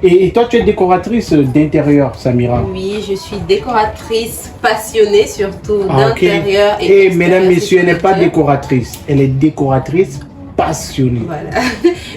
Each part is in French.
Et toi, tu es décoratrice d'intérieur, Samira? Oui, je suis décoratrice passionnée surtout d'intérieur. Et mesdames, messieurs, elle n'est pas décoratrice, elle est décoratrice passionnée. Voilà.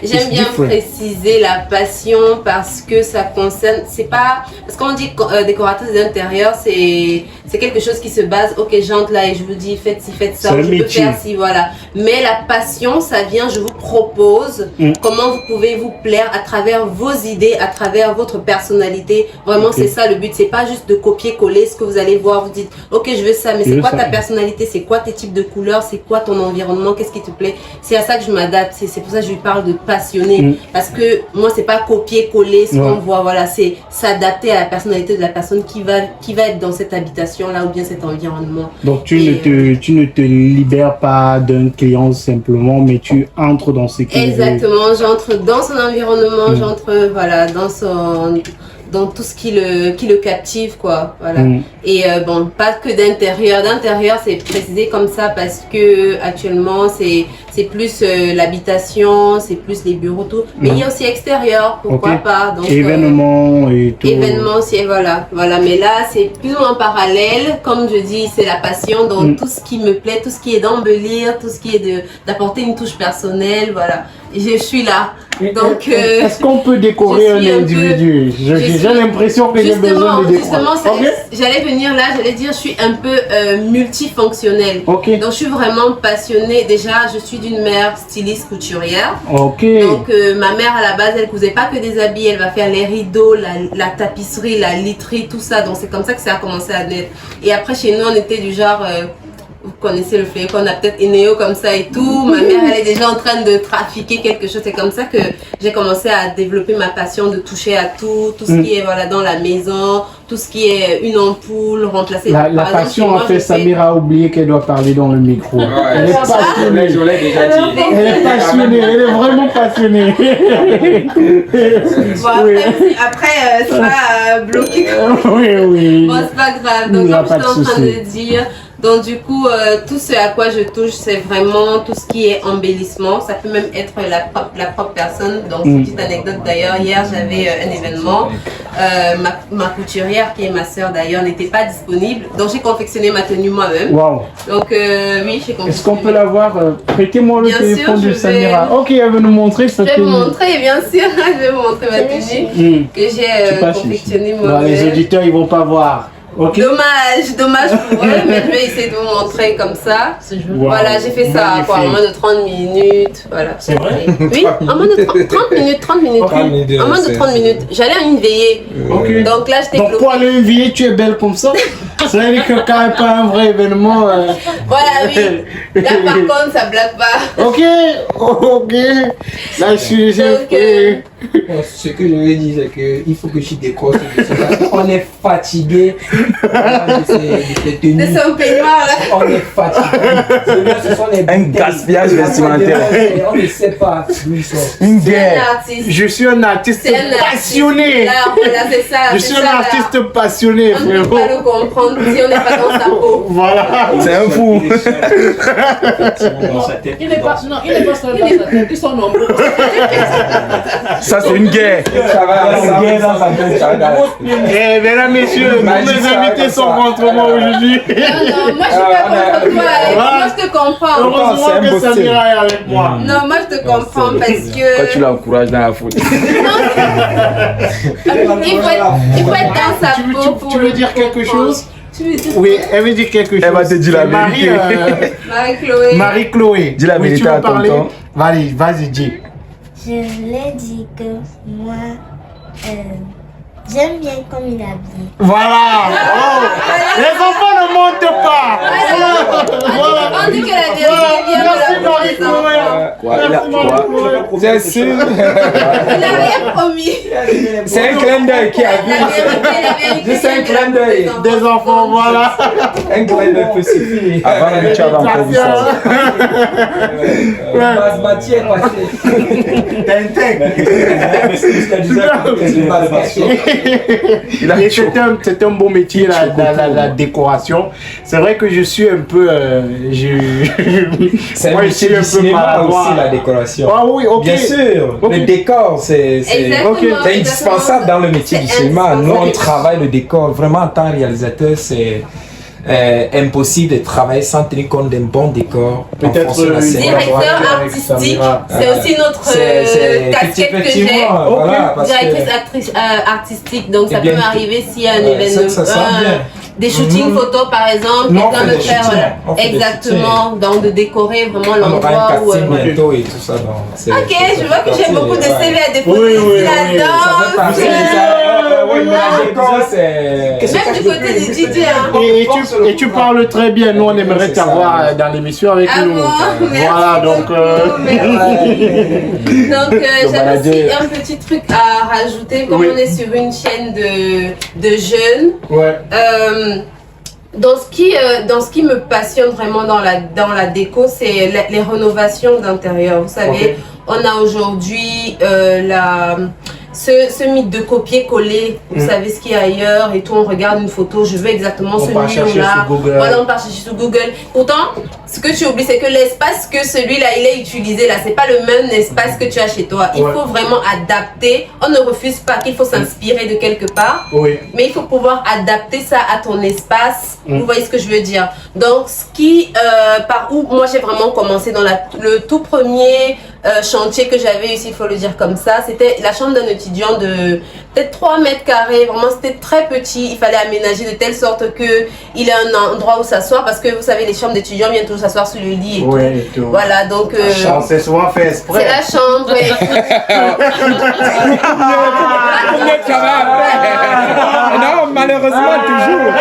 J'aime bien préciser la passion parce que ça concerne, c'est pas, parce qu'on dit décoratrice d'intérieur, c'est quelque chose qui se base, ok, j'entre là et je vous dis faites ci, faites ça, je peux faire ci, voilà. Mais la passion, ça vient, je vous propose comment vous pouvez vous plaire à travers vos idées, à travers votre personnalité. Vraiment, c'est ça le but, c'est pas juste de copier-coller ce que vous allez voir, vous dites, ok, je veux ça, mais c'est quoi ta personnalité, c'est quoi tes types de couleurs, c'est quoi ton environnement, qu'est-ce qui te plaît. C'est à ça que je m'adapte, c'est pour ça que je lui parle de passionné, parce que moi c'est pas copier-coller ce qu'on voit, voilà, c'est s'adapter à la personnalité de la personne qui va être dans cette habitation là ou bien cet environnement. Donc tu ne te libères pas d'un client simplement, mais tu entres dans ce qu'il veut. Exactement, j'entre dans son environnement, j'entre voilà dans tout ce qui le captive, quoi, voilà. Et bon, pas que d'intérieur, c'est précisé comme ça parce que actuellement c'est plus l'habitation, c'est plus les bureaux, tout, mais il y a aussi extérieur, pourquoi pas. Donc événements et tout. Événements aussi, voilà, mais là c'est plus ou moins parallèle, comme je dis, c'est la passion, donc tout ce qui me plaît, tout ce qui est d'embellir, tout ce qui est d'apporter une touche personnelle, voilà. Je suis là. Donc, est-ce qu'on peut décorer un individu? J'ai l'impression que j'ai besoin de décorer. J'allais venir là, j'allais dire, je suis un peu multifonctionnelle. Donc, je suis vraiment passionnée. Déjà, je suis d'une mère styliste couturière. Donc, ma mère, à la base, elle ne cousait pas que des habits. Elle va faire les rideaux, la tapisserie, la literie, tout ça. Donc, c'est comme ça que ça a commencé à naître. Et après, chez nous, on était du genre... vous connaissez le fait qu'on a peut-être Inéo comme ça et tout. Ma mère, elle est déjà en train de trafiquer quelque chose. C'est comme ça que j'ai commencé à développer ma passion de toucher à tout ce qui est voilà, dans la maison, tout ce qui est une ampoule, remplacer. La passion a fait Samira oublier qu'elle doit parler dans le micro. Elle est passionnée. Je l'ai déjà dit. Elle est passionnée, elle est vraiment passionnée. Bon, après ça bloqué. Oui. Bon, c'est pas grave. Donc, comme j'étais en train de dire. Donc du coup, tout ce à quoi je touche, c'est vraiment tout ce qui est embellissement. Ça peut même être la propre personne. Donc, c'est une petite anecdote d'ailleurs. Hier, j'avais un événement. Ma couturière, qui est ma soeur d'ailleurs, n'était pas disponible. Donc, j'ai confectionné ma tenue moi-même. Wow. Donc, oui, j'ai confectionné. Est-ce qu'on peut la voir? Prêtez-moi le téléphone de Samira. Ok, elle veut nous montrer sa tenue. Je vais vous montrer, bien sûr. Je vais vous montrer ma tenue que j'ai confectionnée moi-même. Les auditeurs, ils vont pas voir. Dommage pour eux, mais je vais essayer de vous montrer comme ça. Voilà, j'ai fait ça en moins de 30 minutes. Voilà. C'est vrai? Oui, en moins de 30 minutes. En moins de 30 minutes. J'allais à une veillée. Donc là, j'étais bloquée. Donc pour aller à une veillée, tu es belle comme ça? Ça veut dire que quand il n'y a pas un vrai événement... Voilà, oui. Là, par contre, ça blague pas. Ok. Là, je suis... Ce que je veux dire, c'est qu'il faut que je décroche. On est fatigué de ces tenues. De son peignoir là. On est fatigué. Ce sont les un gaspillage vestimentaire. On ne sait pas d'où ils sont. Une guerre. Je suis un artiste passionné. Voilà, c'est ça. Je suis un artiste passionné. On ne peut pas le comprendre si on n'est pas dans sa peau. Voilà. C'est un fou. Il n'est pas seul dans sa tête. Ils sont nombreux. Ça, c'est une guerre. Ça va, une guerre dans sa tête. Mesdames, messieurs, mes invités sont contre moi aujourd'hui. Non, moi je suis pas contre toi. Moi je te comprends. Heureusement que Samira est avec moi. Non, moi je te comprends parce que... Quand tu l'encourages dans la foule. Il faut être dans sa peau. Tu veux dire quelque chose? Oui, elle veut dire quelque chose. Elle va te dire la vérité. Marie-Chloé. Marie-Chloé. Dis la vérité à tonton. Vas-y, dis. Je voulais dire que moi, j'aime bien comme il est habillé. Voilà. Les enfants ne montent pas. Voilà. On dit que la vérité vient de la Marie-Chloé. C'est sûr. Il n'a rien promis. C'est un clin d'œil qui a vu. C'est un clin d'œil. Des enfants, voilà. Un clin d'œil peut suffire. Avant la tu avais encore vu ça. Basmati est passé. C'est un beau métier, la décoration. C'est vrai que je suis un peu... C'est un métier du cinéma aussi, la décoration. Ah oui, ok. Bien sûr, le décor, c'est indispensable dans le métier du cinéma. Nous, on travaille le décor. Vraiment, en tant que réalisateur, c'est impossible de travailler sans tenir compte d'un bon décor. Peut-être directeur artistique, c'est aussi notre casquette que j'ai. Voilà, Directrice artistique, donc ça peut m'arriver s'il y a un événement. Ça sent bien. Des shootings photos par exemple, quelqu'un de faire exactement, donc de décorer vraiment l'endroit où. Bientôt et tout ça. Ok, je vois que j'ai beaucoup de CV à déposer là-dedans. Même du côté du DJ. Et tu parles très bien. Nous, on aimerait t'avoir dans l'émission avec nous. Voilà, donc. Donc, j'avais aussi un petit truc à rajouter. Comme on est sur une chaîne de jeunes. Ouais. Dans ce qui me passionne vraiment dans la déco, c'est les rénovations d'intérieur. Vous savez, on a aujourd'hui ce mythe de copier-coller. Vous savez ce qu'il y a ailleurs et tout. On regarde une photo, je veux exactement ce mur-là. Voilà, on part chercher sur Google. Pourtant, ce que tu oublies, c'est que l'espace que celui-là, il est utilisé là, c'est pas le même espace que tu as chez toi. Il faut vraiment adapter. On ne refuse pas qu'il faut s'inspirer de quelque part. Mais il faut pouvoir adapter ça à ton espace. Vous voyez ce que je veux dire? Donc, par où moi j'ai vraiment commencé dans le tout premier chantier que j'avais ici, il faut le dire comme ça, c'était la chambre d'un étudiant de peut-être 3 mètres carrés. Vraiment, c'était très petit. Il fallait aménager de telle sorte que il ait un endroit où s'asseoir, parce que vous savez, les chambres d'étudiants viennent toujours s'asseoir sur le lit et tout. Voilà, donc c'est souvent fait exprès. c'est la chambre. Non, malheureusement, toujours.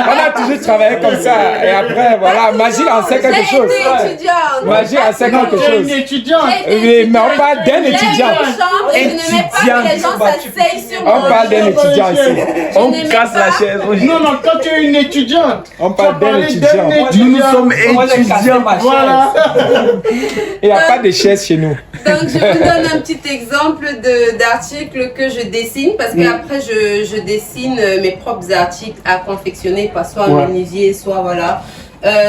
On a toujours travaillé comme ça. Et après, voilà, Magie en sait quelque chose. Magie en sait quelque chose. Une étudiante. Oui, mais on parle d'un étudiant. Je n'aimais pas que les gens s'asseyent sur On parle d'un étudiant ici. On casse la chaise. Non, quand tu es une étudiante. On parle d'un étudiant. Nous sommes étudiants. Voilà. Il n'y a pas de chaise chez nous. Donc je vous donne un petit exemple d'article que je dessine, parce qu'après je dessine mes propres articles à confectionner, soit en menuisier, soit voilà.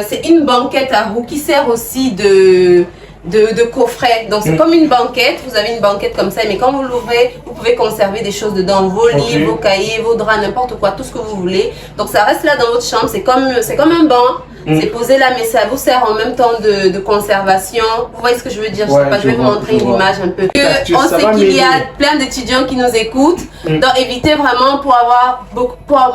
C'est une banquette à roues qui sert aussi de coffret. Donc c'est comme une banquette, vous avez une banquette comme ça, mais quand vous l'ouvrez, vous pouvez conserver des choses dedans, vos livres, vos cahiers, vos draps, n'importe quoi, tout ce que vous voulez. Donc ça reste là dans votre chambre, c'est comme un banc. C'est posé là, mais ça vous sert en même temps de conservation. Vous voyez ce que je veux dire? Je sais pas, je vais vous montrer une image un peu. On sait qu'il y a plein d'étudiants qui nous écoutent. Donc évitez vraiment pour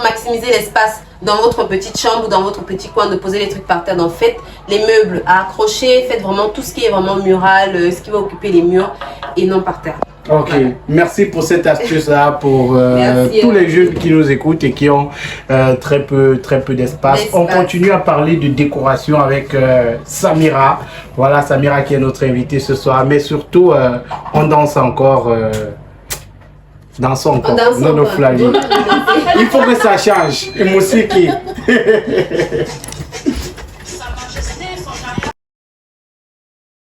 maximiser l'espace dans votre petite chambre ou dans votre petit coin de poser les trucs par terre. Donc faites les meubles à accrocher, faites vraiment tout ce qui est vraiment mural, ce qui va occuper les murs et non par terre. Ok, merci pour cette astuce-là, pour tous les jeunes qui nous écoutent et qui ont très peu d'espace. On continue à parler de décoration avec Samira. Voilà, Samira qui est notre invitée ce soir. Mais surtout, on danse encore. Dansons encore. Non, non, Flavie. Il faut que ça change. Et musique.